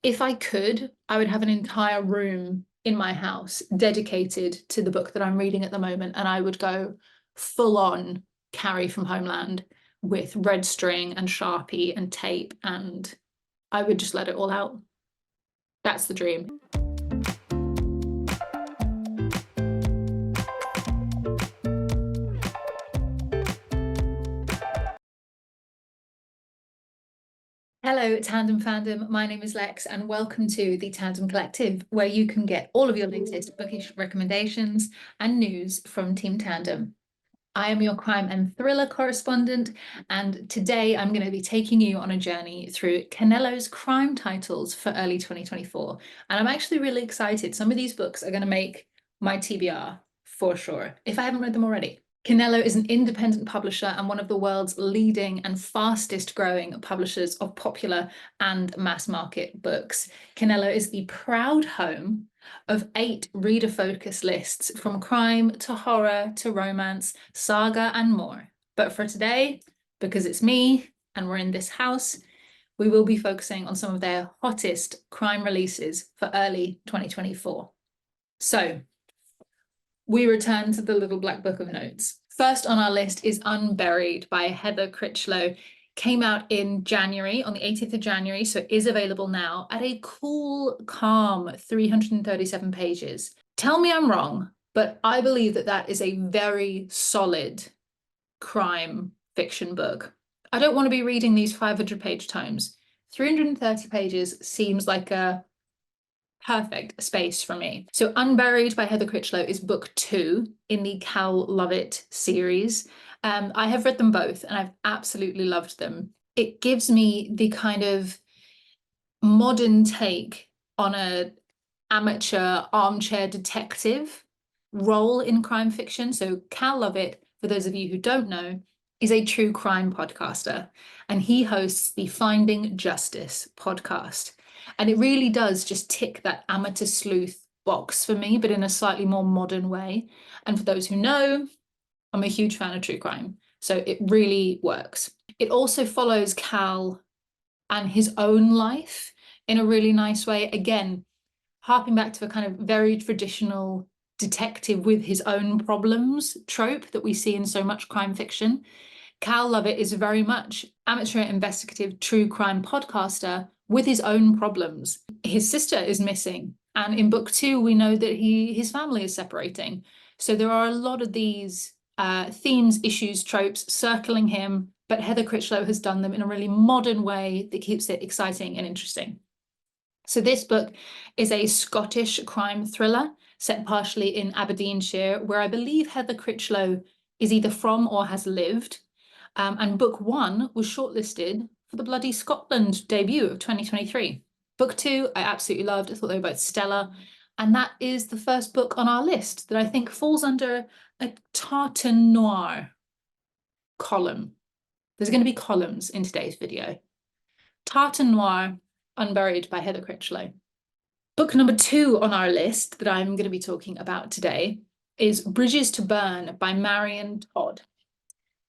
If I could, I would have an entire room in my house dedicated to the book that I'm reading at the moment, and I would go full on Carrie from Homeland with red string and Sharpie and tape, and I would just let it all out. That's the dream. Hello, Tandem fandom. My name is Lex, and welcome to the Tandem Collective, where you can get all of your latest bookish recommendations and news from Team Tandem. I am your crime and thriller correspondent, and today I'm going to be taking you on a journey through Canelo's crime titles for early 2024. And I'm actually really excited. Some of these books are going to make my TBR for sure, if I haven't read them already. Canelo is an independent publisher and one of the world's leading and fastest growing publishers of popular and mass market books. Canelo is the proud home of 8 reader focus lists, from crime to horror to romance, saga and more. But for today, because it's me and we're in this house, we will be focusing on some of their hottest crime releases for early 2024. So we return to the little black book of notes. First on our list is Unburied by Heather Critchlow. Came out in January, on the 18th of January, so it is available now at a cool, calm 337 pages. Tell me I'm wrong, but I believe that that is a very solid crime fiction book. I don't want to be reading these 500-page tomes. 330 pages seems like a perfect space for me. So Unburied by Heather Critchlow is book 2 in the Cal Lovett series. I have read them both and I've absolutely loved them. It gives me the kind of modern take on an amateur armchair detective role in crime fiction. So Cal Lovett, for those of you who don't know, is a true crime podcaster, and he hosts the Finding Justice podcast. And it really does just tick that amateur sleuth box for me, but in a slightly more modern way. And for those who know, I'm a huge fan of true crime, so it really works. It also follows Cal and his own life in a really nice way. Again, harping back to a kind of very traditional detective with his own problems trope that we see in so much crime fiction. Cal Lovett is very much amateur investigative true crime podcaster with his own problems. His sister is missing, and in book 2 we know that his family is separating. So there are a lot of these themes, issues, tropes circling him, but Heather Critchlow has done them in a really modern way that keeps it exciting and interesting. So this book is a Scottish crime thriller set partially in Aberdeenshire, where I believe Heather Critchlow is either from or has lived. And book 1 was shortlisted for the Bloody Scotland debut of 2023. Book 2 I absolutely loved. I thought they were both stellar. And that is the first book on our list that I think falls under a Tartan Noir column. There's going to be columns in today's video. Tartan Noir, Unburied by Heather Critchlow. Book number 2 on our list that I'm going to be talking about today is Bridges to Burn by Marion Todd.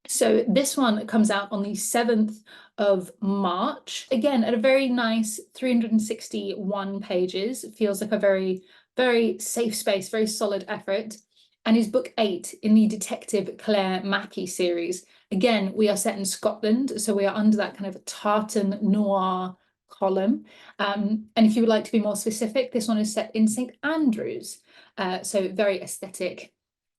So this one comes out on the 7th of March. Again, at a very nice 361 pages. It feels like a very, very safe space, very solid effort. And is book 8 in the Detective Claire Mackey series. Again, we are set in Scotland, so we are under that kind of Tartan Noir column. And if you would like to be more specific, this one is set in St Andrews. So very aesthetic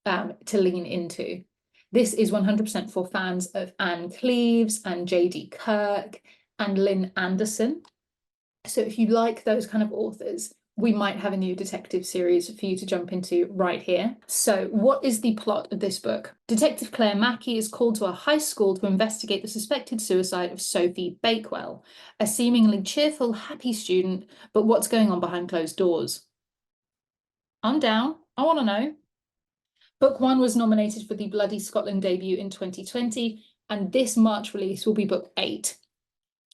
to lean into. This is 100% for fans of Anne Cleeves and J.D. Kirk and Lynn Anderson. So if you like those kind of authors, we might have a new detective series for you to jump into right here. So what is the plot of this book? Detective Claire Mackey is called to a high school to investigate the suspected suicide of Sophie Bakewell, a seemingly cheerful, happy student, but what's going on behind closed doors? I'm down. I want to know. Book 1 was nominated for the Bloody Scotland debut in 2020, and this March release will be book 8.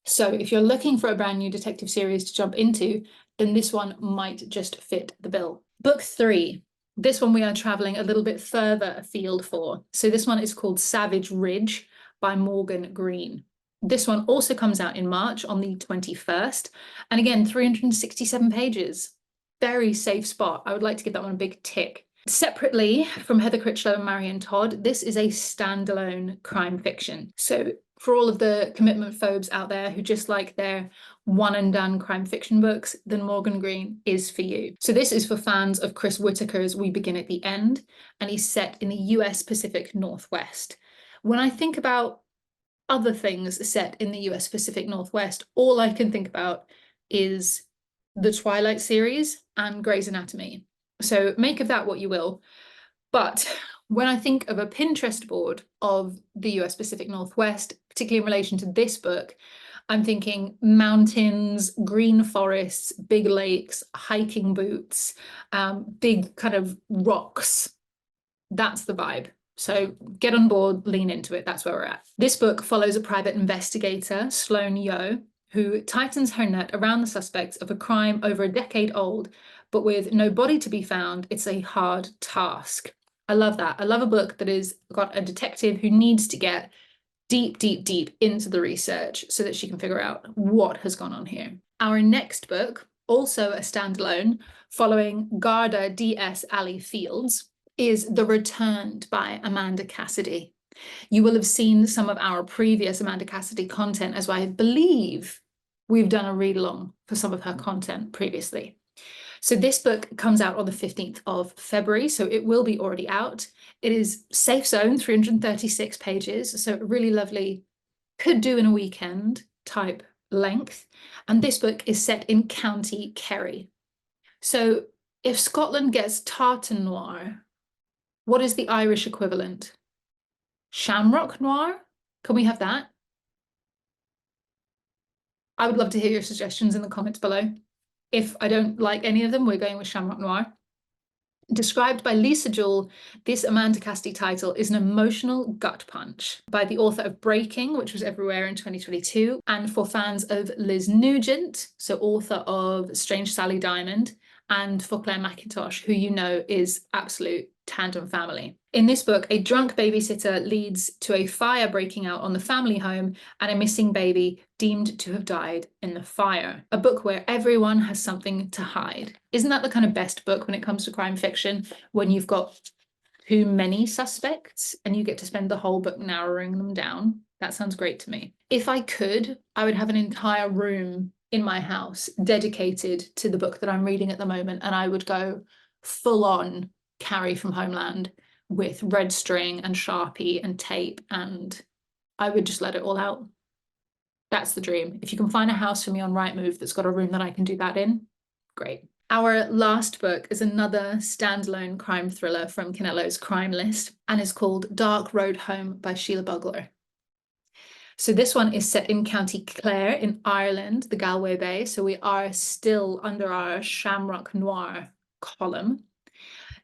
So if you're looking for a brand new detective series to jump into, then this one might just fit the bill. Book 3. This one we are traveling a little bit further afield for. So this one is called Savage Ridge by Morgan Green. This one also comes out in March on the 21st. And again, 367 pages. Very safe spot. I would like to give that one a big tick. Separately from Heather Critchlow and Marion Todd, this is a standalone crime fiction. So for all of the commitment phobes out there who just like their one and done crime fiction books, then Morgan Green is for you. So this is for fans of Chris Whitaker's We Begin at the End, and he's set in the US Pacific Northwest. When I think about other things set in the US Pacific Northwest, all I can think about is the Twilight series and Grey's Anatomy. So make of that what you will. But when I think of a Pinterest board of the US Pacific Northwest, particularly in relation to this book, I'm thinking mountains, green forests, big lakes, hiking boots, big kind of rocks. That's the vibe. So get on board, lean into it. That's where we're at. This book follows a private investigator, Sloane Yo, who tightens her net around the suspects of a crime over a decade old, but with no body to be found, it's a hard task. I love that. I love a book that has got a detective who needs to get deep, deep, deep into the research so that she can figure out what has gone on here. Our next book, also a standalone, following Garda D.S. Ali Fields, is The Returned by Amanda Cassidy. You will have seen some of our previous Amanda Cassidy content, as I believe we've done a read-along for some of her content previously. So this book comes out on the 15th of February, so it will be already out. It is safe zone, 336 pages, so really lovely, could do in a weekend type length. And this book is set in County Kerry. So if Scotland gets Tartan Noir, what is the Irish equivalent? Shamrock Noir? Can we have that? I would love to hear your suggestions in the comments below. If I don't like any of them, we're going with Shamrock Noir. Described by Lisa Jewell, this Amanda Cassidy title is an emotional gut punch by the author of Breaking, which was everywhere in 2022, and for fans of Liz Nugent, so author of Strange Sally Diamond, and for Claire McIntosh, who you know is absolute Tandem family. In this book, a drunk babysitter leads to a fire breaking out on the family home and a missing baby deemed to have died in the fire. A book where everyone has something to hide. Isn't that the kind of best book when it comes to crime fiction, when you've got too many suspects and you get to spend the whole book narrowing them down? That sounds great to me. If I could, I would have an entire room in my house dedicated to the book that I'm reading at the moment, and I would go full on Carrie from Homeland with red string and Sharpie and tape, and I would just let it all out. That's the dream. If you can find a house for me on Rightmove that's got a room that I can do that in, great. Our last book is another standalone crime thriller from Canelo's crime list and is called Dark Road Home by Sheila Bugler. So this one is set in County Clare in Ireland, the Galway Bay. So we are still under our Shamrock Noir column.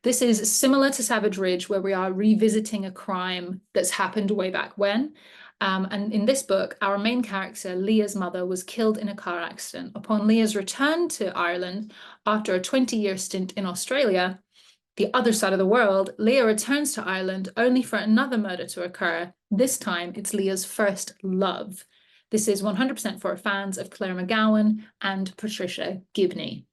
This is similar to Savage Ridge, where we are revisiting a crime that's happened way back when. And in this book, our main character, Leah's mother, was killed in a car accident. Upon Leah's return to Ireland after a 20-year stint in Australia, the other side of the world, Leah returns to Ireland only for another murder to occur. This time, it's Leah's first love. This is 100% for fans of Claire McGowan and Patricia Gibney.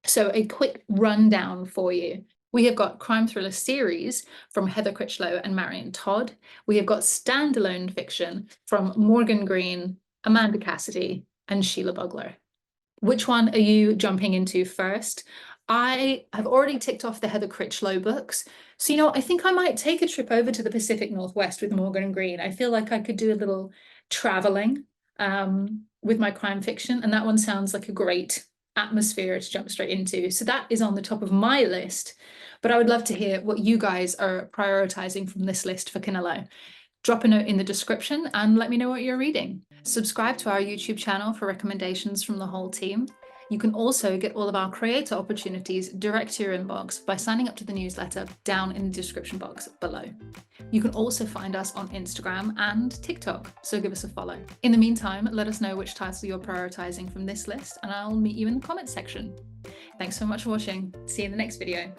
So a quick rundown for you. We have got crime thriller series from Heather Critchlow and Marion Todd. We have got standalone fiction from Morgan Green, Amanda Cassidy, and Sheila Bugler. Which one are you jumping into first? I have already ticked off the Heather Critchlow books. So, you know, I think I might take a trip over to the Pacific Northwest with Morgan Green. I feel like I could do a little traveling with my crime fiction, and that one sounds like a great atmosphere to jump straight into. So that is on the top of my list, but I would love to hear what you guys are prioritizing from this list for Canelo. Drop a note in the description and let me know what you're reading. Subscribe to our YouTube channel for recommendations from the whole team. You can also get all of our creator opportunities direct to your inbox by signing up to the newsletter down in the description box below. You can also find us on Instagram and TikTok, so give us a follow. In the meantime, let us know which title you're prioritizing from this list, and I'll meet you in the comments section. Thanks so much for watching. See you in the next video.